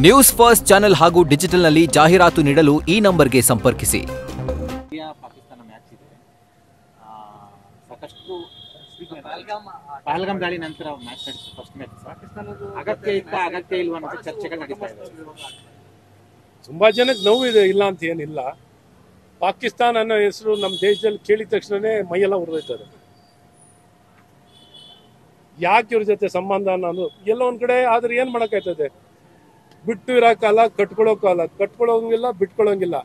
News first channel ಹಾಗೂ ಡಿಜಿಟಲ್ನಲ್ಲಿ ಜಾಹೀರಾತು ನೀಡಲು ಈ ನಂಬರ್ಗೆ ಸಂಪರ್ಕಿಸಿ. ಪಾಕಿಸ್ತಾನ ಮ್ಯಾಚ್ ಇದೆ. ಸಾಕಷ್ಟು ಪಹಲ್ಗಾಮ್ ದಾಳಿ ನಂತರ ಮ್ಯಾಚ್ ನಡೆಸಿದ ಫಸ್ಟ್ ಮ್ಯಾಚ್ ಅಗತ್ಯ ಇಲ್ವಾ ಅಂತ ಚರ್ಚೆಗಳು ನಡೀತಾ ಇದೆ. ತುಂಬಾ ಜನಕ್ಕೆ ನೋವು ಇದೆ, ಇಲ್ಲ ಅಂತ ಏನಿಲ್ಲ. ಪಾಕಿಸ್ತಾನ ಅನ್ನೋ ಹೆಸರು ನಮ್ಮ ದೇಶದಲ್ಲಿ ಕೇಳಿದ ತಕ್ಷಣನೇ ಮೈಯೆಲ್ಲ ಉರಿದೋಯ್ತದೆ. ಯಾಕೆ ಇವ್ರ ಜೊತೆ ಸಂಬಂಧ ಅನ್ನೋದು ಎಲ್ಲ ಒಂದ್ ಕಡೆ. ಆದ್ರೆ ಏನ್ ಮಾಡಕ್ಕಾಯ್ತದೆ? ಬಿಟ್ಟು ಇರೋಕ್ಕಲ್ಲ, ಕಟ್ಕೊಳ್ಳೋಕ್ಕಲ್ಲ, ಕಟ್ಕೊಳ್ಳೋಂಗಿಲ್ಲ, ಬಿಟ್ಕೊಳ್ಳೋಂಗಿಲ್ಲ.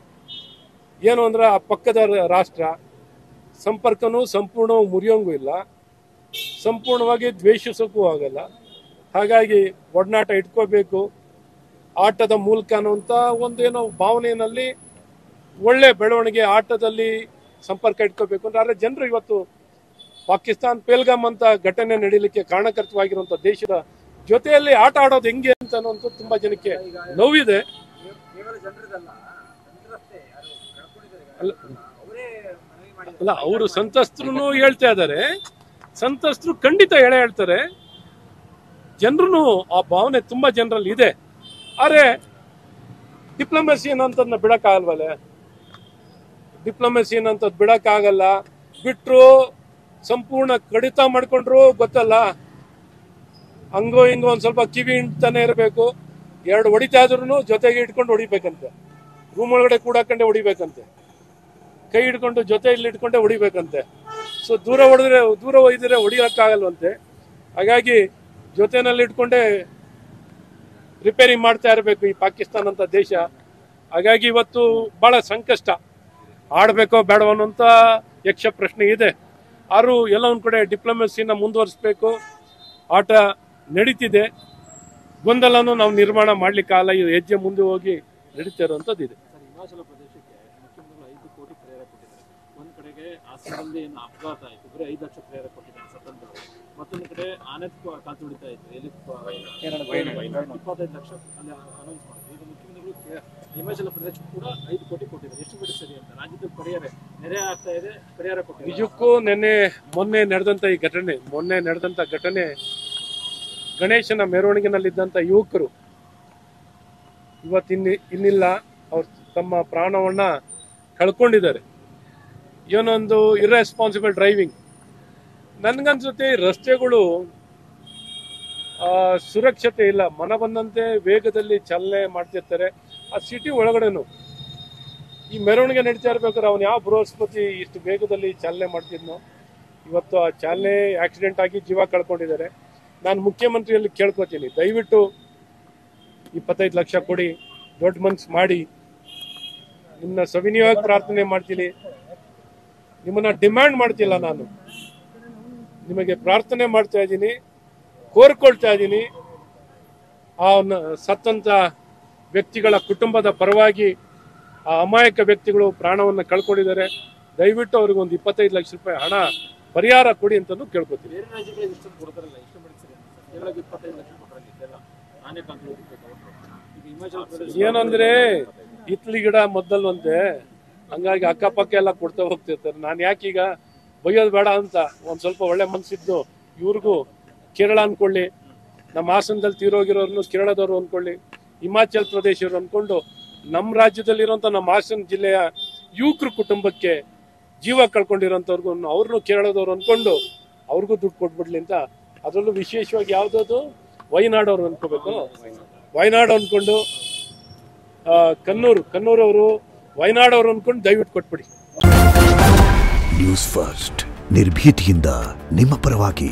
ಏನು ಅಂದ್ರೆ ಆ ಪಕ್ಕದ ರಾಷ್ಟ್ರ ಸಂಪರ್ಕನೂ ಸಂಪೂರ್ಣವಾಗಿ ಮುರಿಯೋಂಗೂ ಇಲ್ಲ, ಸಂಪೂರ್ಣವಾಗಿ ದ್ವೇಷಿಸೋಕ್ಕೂ ಆಗಲ್ಲ. ಹಾಗಾಗಿ ಒಡನಾಟ ಇಟ್ಕೋಬೇಕು ಆಟದ ಮೂಲಕ ಅನ್ನುವಂಥ ಒಂದೇನೋ ಭಾವನೆಯಲ್ಲಿ ಒಳ್ಳೆ ಬೆಳವಣಿಗೆ ಆಟದಲ್ಲಿ ಸಂಪರ್ಕ ಇಟ್ಕೋಬೇಕು ಅಂದ್ರೆ. ಆದರೆ ಜನರು ಇವತ್ತು ಪಾಕಿಸ್ತಾನ ಪಹಲ್ಗಾಮ್ ಅಂತ ಘಟನೆ ನಡೀಲಿಕ್ಕೆ ಕಾರಣಕರ್ತವಾಗಿರುವಂಥ ದೇಶದ ಜೊತೆಯಲ್ಲಿ ಆಟ ಆಡೋದು ಹೆಂಗೆ ಅಂತ ಅನ್ನೋಂಥ ತುಂಬಾ ಜನಕ್ಕೆ ನೋವಿದೆ. ಅಲ್ಲ, ಅವರು ಸಂತ್ರಸ್ತರು ಹೇಳ್ತಾ ಇದ್ದಾರೆ, ಸಂತ್ರಸ್ತರು ಖಂಡಿತ ಹೇಳ್ತಾರೆ. ಜನರು ಆ ಭಾವನೆ ತುಂಬಾ ಜನರಲ್ಲಿ ಇದೆ. ಆದ್ರೆ ಡಿಪ್ಲೊಮೆಸಿ ಅನ್ನೋಂಥದ್ದನ್ನ ಬಿಡಕ್ಕಾಗಲ್ವಲ್ಲ. ಡಿಪ್ಲೊಮೆಸಿ ಅನ್ನೋಂಥದ್ದು ಬಿಡಕ್ಕಾಗಲ್ಲ. ಬಿಟ್ರು ಸಂಪೂರ್ಣ ಕಡಿತ ಮಾಡ್ಕೊಂಡ್ರು ಗೊತ್ತಲ್ಲ, ಹಂಗೋ ಹಿಂಗೋ ಒಂದ್ ಸ್ವಲ್ಪ ಕಿವಿ ಇಂತಾನೆ ಇರಬೇಕು. ಎರಡು ಹೊಡಿತಾ ಇದ್ರು ಜೊತೆಗೆ ಇಟ್ಕೊಂಡು ಹೊಡಿಬೇಕಂತೆ, ರೂಮ್ ಒಳಗಡೆ ಕೂಡಾಕೊಂಡೆ ಹೊಡಿಬೇಕಂತೆ, ಕೈ ಹಿಡ್ಕೊಂಡು ಜೊತೆಯಲ್ಲಿ ಇಟ್ಕೊಂಡೆ ಹೊಡಿಬೇಕಂತೆ. ಸೊ ದೂರ ಒಯ್ದಿದ್ರೆ ಹೊಡಿಯಕ್ಕಾಗಲ್ವಂತೆ. ಹಾಗಾಗಿ ಜೊತೆನಲ್ಲಿ ಇಟ್ಕೊಂಡೆ ರಿಪೇರಿ ಮಾಡ್ತಾ ಇರಬೇಕು ಈ ಪಾಕಿಸ್ತಾನ ಅಂತ ದೇಶ. ಹಾಗಾಗಿ ಇವತ್ತು ಬಹಳ ಸಂಕಷ್ಟ. ಆಡ್ಬೇಕೋ ಬೇಡವೋ ಅನ್ನೋಂಥ ಯಕ್ಷ ಪ್ರಶ್ನೆ ಇದೆ. ಆದ್ರೂ ಎಲ್ಲ ಒಂದ್ ಕಡೆ ಡಿಪ್ಲೊಮೆಸಿನ ಮುಂದುವರಿಸಬೇಕು. ಆಟ ನಡೀತಿದೆ, ಗೊಂದಲನೂ ನಾವು ನಿರ್ಮಾಣ ಮಾಡ್ಲಿಕ್ಕಾಗಲ್ಲ. ಇದು ಹೆಜ್ಜೆ ಮುಂದೆ ಹೋಗಿ ನಡೀತಾ ಇರುವಂತದ್ದು ಇದೆ. ಹಿಮಾಚಲ ಪ್ರದೇಶಕ್ಕೆ ಮುಖ್ಯಮಂತ್ರಿಗಳು 5 ಕೋಟಿ ಪ್ರೇರಕ ಕೊಟ್ಟಿದ್ದಾರೆ. ಒಂದ್ ಕಡೆಗೆ ಹಾಸನದಲ್ಲಿ ಏನು ಅಪಘಾತ ಆಯ್ತು, ಬರೀ 5 ಲಕ್ಷ ಪ್ರೇರಕ ಕೊಟ್ಟಿದ್ದಾರೆ ಸ್ವತಂತ್ರ. ಮತ್ತೊಂದು ಕಡೆ ಆನೆ ಕಾತು ಹೊಡಿತಾ ಇತ್ತು, 25 ಲಕ್ಷ ಅಲ್ಲಿ ಅನೌನ್ಸ್ ಮಾಡಿದ್ರು. ಈಗ ಮುಖ್ಯಮಂತ್ರಿಗಳು ಹಿಮಾಚಲ ಪ್ರದೇಶಕ್ಕೂ ಕೂಡ 5 ಕೋಟಿ ಕೊಟ್ಟಿದ್ದಾರೆ. ಎಷ್ಟು ಕೋಟಿ ಸರಿ ಅಂತ ರಾಜ್ಯದ ಪರಿಹಾರ ನೆರೆ ಆಗ್ತಾ ಇದೆ, ಪರಿಹಾರ ಕೊಟ್ಟಿದ್ದಾರೆ. ನಿಜಕ್ಕೂ ಮೊನ್ನೆ ನಡೆದಂತ ಘಟನೆ ಗಣೇಶನ ಮೆರವಣಿಗೆನಲ್ಲಿದ್ದಂಥ ಯುವಕರು ಇನ್ನಿಲ್ಲ. ಅವ್ರು ತಮ್ಮ ಪ್ರಾಣವನ್ನ ಕಳ್ಕೊಂಡಿದ್ದಾರೆ. ಏನೊಂದು ಇರ್ರೆಸ್ಪಾನ್ಸಿಬಲ್ ಡ್ರೈವಿಂಗ್. ನನ್ಗನ್ಸುತ್ತೆ ರಸ್ತೆಗಳು ಸುರಕ್ಷತೆ ಇಲ್ಲ, ಮನ ಬಂದಂತೆ ವೇಗದಲ್ಲಿ ಚಾಲನೆ ಮಾಡ್ತಿರ್ತಾರೆ. ಆ ಸಿಟಿ ಒಳಗಡೆನು ಈ ಮೆರವಣಿಗೆ ನಡೀತಾ ಇರ್ಬೇಕಾದ್ರೆ ಅವ್ನು ಯಾವ ಬೃಹಸ್ಪತಿ ಇಷ್ಟು ವೇಗದಲ್ಲಿ ಚಾಲನೆ ಮಾಡ್ತಿದ್ನೋ, ಇವತ್ತು ಆ ಚಾಲನೆ ಆಕ್ಸಿಡೆಂಟ್ ಆಗಿ ಜೀವ ಕಳ್ಕೊಂಡಿದ್ದಾರೆ. ನಾನು ಮುಖ್ಯಮಂತ್ರಿಯಲ್ಲಿ ಕೇಳ್ಕೊತೀನಿ, ದಯವಿಟ್ಟು 25 ಲಕ್ಷ ಕೊಡಿ, ದೊಡ್ಡ ಮನ್ಸು ಮಾಡಿ. ನಿಮ್ಮನ್ನ ಸವಿನಯವಾಗಿ ಪ್ರಾರ್ಥನೆ ಮಾಡ್ತೀನಿ, ನಿಮ್ಮನ್ನ ಡಿಮ್ಯಾಂಡ್ ಮಾಡ್ತಿಲ್ಲ, ನಾನು ನಿಮಗೆ ಪ್ರಾರ್ಥನೆ ಮಾಡ್ತಾ ಇದ್ದೀನಿ, ಕೋರ್ಕೊಳ್ತಾ ಇದ್ದೀನಿ. ಆ ಸತ್ತಂತ ವ್ಯಕ್ತಿಗಳ ಕುಟುಂಬದ ಪರವಾಗಿ ಆ ಅಮಾಯಕ ವ್ಯಕ್ತಿಗಳು ಪ್ರಾಣವನ್ನು ಕಳ್ಕೊಂಡಿದ್ದಾರೆ. ದಯವಿಟ್ಟು ಅವ್ರಿಗೆ ಒಂದು 25 ಲಕ್ಷ ರೂಪಾಯಿ ಹಣ ಪರಿಹಾರ ಕೊಡಿ ಅಂತಲೂ ಕೇಳ್ಕೊತೀನಿ. ಬೇರೆ ರಾಜ್ಯಗಳಿಗೆ ಇಷ್ಟೊಂದು ಕೊಡ್ತಾರಲ್ಲ, ಇಷ್ಟ ಮಾಡಿಸಿದೆ ಕೇರಳಕ್ಕೆ 25 ಲಕ್ಷ ಕೊಟ್ಟರೆ ಆನೆ ಕಾತು ಈಗ ಹಿಮಾಚಲ ಪ್ರದೇಶ ಏನಂದ್ರೆ ಇತ್ಲಿ ಗಿಡ ಮೊದಲಂತೆ, ಹಂಗಾಗಿ ಅಕ್ಕಪಕ್ಕ ಎಲ್ಲ ಕೊಡ್ತಾ ಹೋಗ್ತಿರ್ತಾರೆ. ನಾನು ಯಾಕೀಗ ಬೈಯೋದು ಬೇಡ ಅಂತ ಒಂದ್ ಸ್ವಲ್ಪ ಒಳ್ಳೆ ಮನ್ಸಿದ್ದು ಇವ್ರಿಗೂ ಕೇರಳ ಅನ್ಕೊಳ್ಳಿ, ನಮ್ಮ ಹಾಸನದಲ್ಲಿ ತೀರೋಗಿರೋರ್ನು ಕೇರಳದವ್ರು ಅನ್ಕೊಳ್ಳಿ, ಹಿಮಾಚಲ ಪ್ರದೇಶವ್ರು ಅನ್ಕೊಂಡು ನಮ್ಮ ರಾಜ್ಯದಲ್ಲಿರುವಂತ ನಮ್ಮ ಹಾಸನ ಜಿಲ್ಲೆಯ ಯುವಕರ ಕುಟುಂಬಕ್ಕೆ ಜೀವ ಕಳ್ಕೊಂಡಿರೋಂಥವ್ರಿಗೂ ಅವ್ರನ್ನು ಕೇರಳದವ್ರು ಅನ್ಕೊಂಡು ಅವ್ರಿಗೂ ದುಡ್ಡು ಕೊಟ್ಬಿಡ್ಲಿ ಅಂತ. ಅದರಲ್ಲೂ ವಿಶೇಷವಾಗಿ ಯಾವ್ದು ವಯನಾಡವ್ರು ಅನ್ಕೋಬೇಕು, ವಯನಾಡು ಅನ್ಕೊಂಡು ಕನ್ನೂರವರು ವಯನಾಡವ್ರು ಅನ್ಕೊಂಡು ದಯವಿಟ್ಟು ಕೊಟ್ಬಿಡಿ. ನ್ಯೂಸ್ ಫಸ್ಟ್ ನಿರ್ಭೀತಿಯಿಂದ ನಿಮ್ಮ ಪರವಾಗಿ.